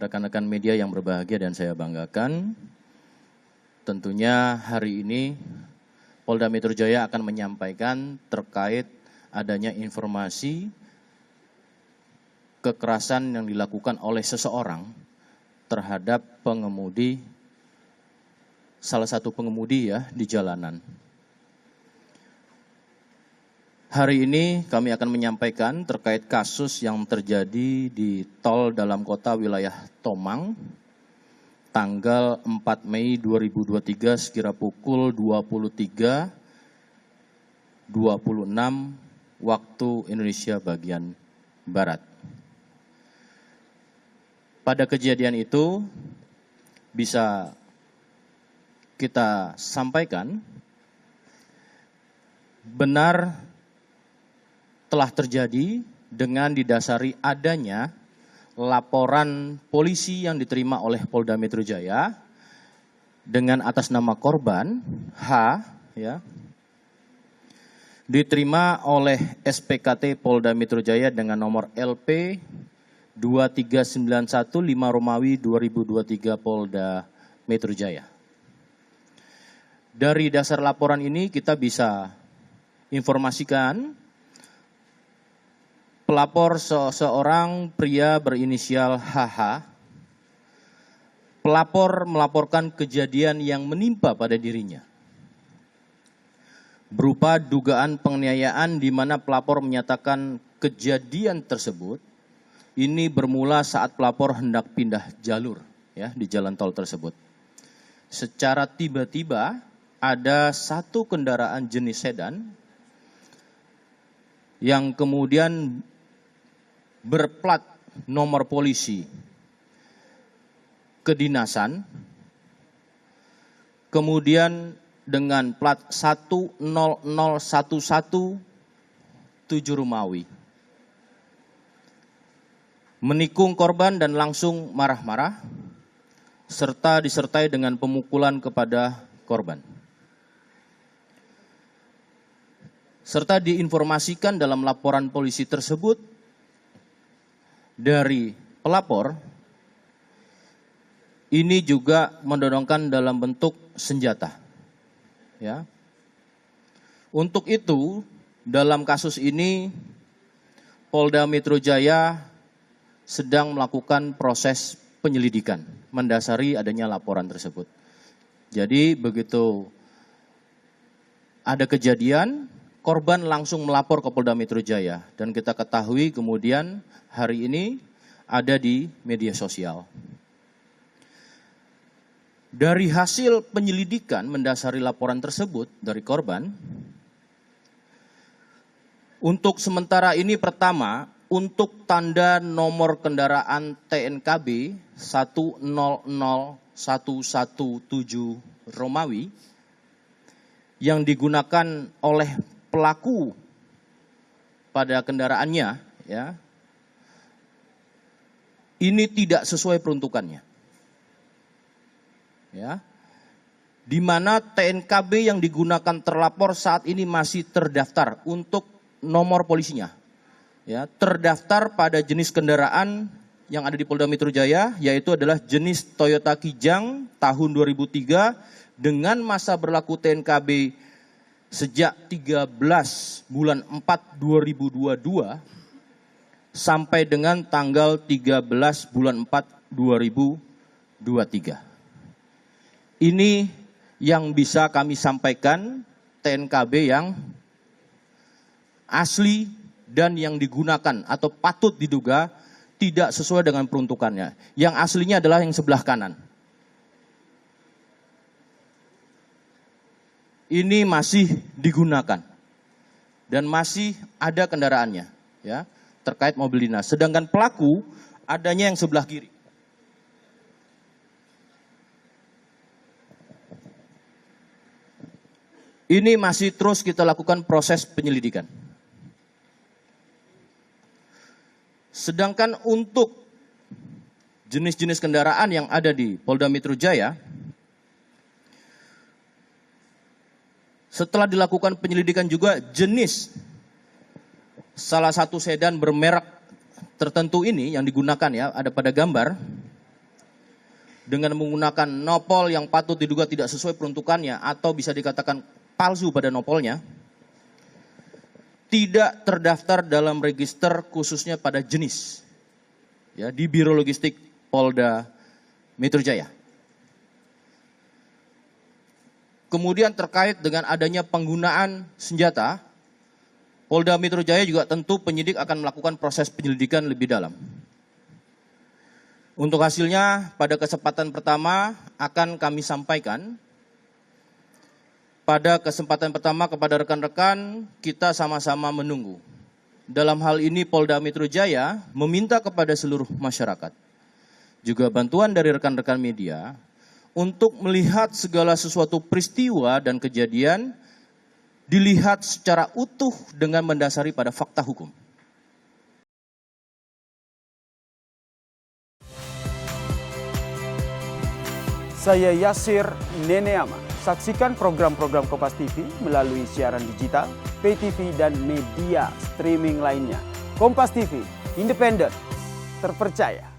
rekan-rekan media yang berbahagia dan saya banggakan. Tentunya hari ini Polda Metro Jaya akan menyampaikan terkait adanya informasi kekerasan yang dilakukan oleh seseorang terhadap pengemudi, salah satu pengemudi ya di jalanan. Hari ini kami akan menyampaikan terkait kasus yang terjadi di tol dalam kota wilayah Tomang, tanggal 4 Mei 2023 sekira pukul 23.26 waktu Indonesia bagian Barat. Pada kejadian itu bisa kita sampaikan benar telah terjadi dengan didasari adanya laporan polisi yang diterima oleh Polda Metro Jaya dengan atas nama korban H, ya, diterima oleh SPKT Polda Metro Jaya dengan nomor LP 23915 Romawi 2023 Polda Metro Jaya. Dari dasar laporan ini kita bisa informasikan pelapor seorang pria berinisial HH. Pelapor melaporkan kejadian yang menimpa pada dirinya, berupa dugaan penganiayaan di mana pelapor menyatakan kejadian tersebut ini bermula saat pelapor hendak pindah jalur ya di jalan tol tersebut. Secara tiba-tiba ada satu kendaraan jenis sedan yang kemudian berplat nomor polisi kedinasan, kemudian dengan plat 10011 7 Romawi, menikung korban dan langsung marah-marah, serta disertai dengan pemukulan kepada korban. Serta diinformasikan dalam laporan polisi tersebut dari pelapor, ini juga mendorongkan dalam bentuk senjata. Ya. Untuk itu, dalam kasus ini Polda Metro Jaya sedang melakukan proses penyelidikan mendasari adanya laporan tersebut. Jadi begitu ada kejadian, korban langsung melapor ke Polda Metro Jaya dan kita ketahui kemudian hari ini ada di media sosial. Dari hasil penyelidikan mendasari laporan tersebut dari korban, untuk sementara ini pertama, untuk tanda nomor kendaraan TNKB 100117 Romawi yang digunakan oleh pelaku pada kendaraannya, ya, ini tidak sesuai peruntukannya. Ya. Di mana TNKB yang digunakan terlapor saat ini masih terdaftar untuk nomor polisinya. Ya, terdaftar pada jenis kendaraan yang ada di Polda Metro Jaya, yaitu adalah jenis Toyota Kijang tahun 2003 dengan masa berlaku TNKB sejak 13 bulan 4 2022 sampai dengan tanggal 13 bulan 4 2023. Ini yang bisa kami sampaikan TNKB yang asli dan yang digunakan atau patut diduga tidak sesuai dengan peruntukannya. Yang aslinya adalah yang sebelah kanan. Ini masih digunakan dan masih ada kendaraannya, ya, terkait mobil dinas. Sedangkan pelaku adanya yang sebelah kiri. Ini masih terus kita lakukan proses penyelidikan. Sedangkan untuk jenis-jenis kendaraan yang ada di Polda Metro Jaya, setelah dilakukan penyelidikan juga jenis salah satu sedan bermerek tertentu ini yang digunakan, ya, ada pada gambar, dengan menggunakan nopol yang patut diduga tidak sesuai peruntukannya atau bisa dikatakan palsu pada nopolnya, tidak terdaftar dalam register khususnya pada jenis ya di Biro Logistik Polda Metro Jaya. Kemudian terkait dengan adanya penggunaan senjata, Polda Metro Jaya juga tentu penyidik akan melakukan proses penyelidikan lebih dalam. Untuk hasilnya pada kesempatan pertama akan kami sampaikan. Pada kesempatan pertama kepada rekan-rekan, kita sama-sama menunggu. Dalam hal ini Polda Metro Jaya meminta kepada seluruh masyarakat, juga bantuan dari rekan-rekan media, untuk melihat segala sesuatu peristiwa dan kejadian dilihat secara utuh dengan mendasari pada fakta hukum. Saya Yasir Neneama. Saksikan program-program Kompas TV melalui siaran digital, pay TV, dan media streaming lainnya. Kompas TV, independen, terpercaya.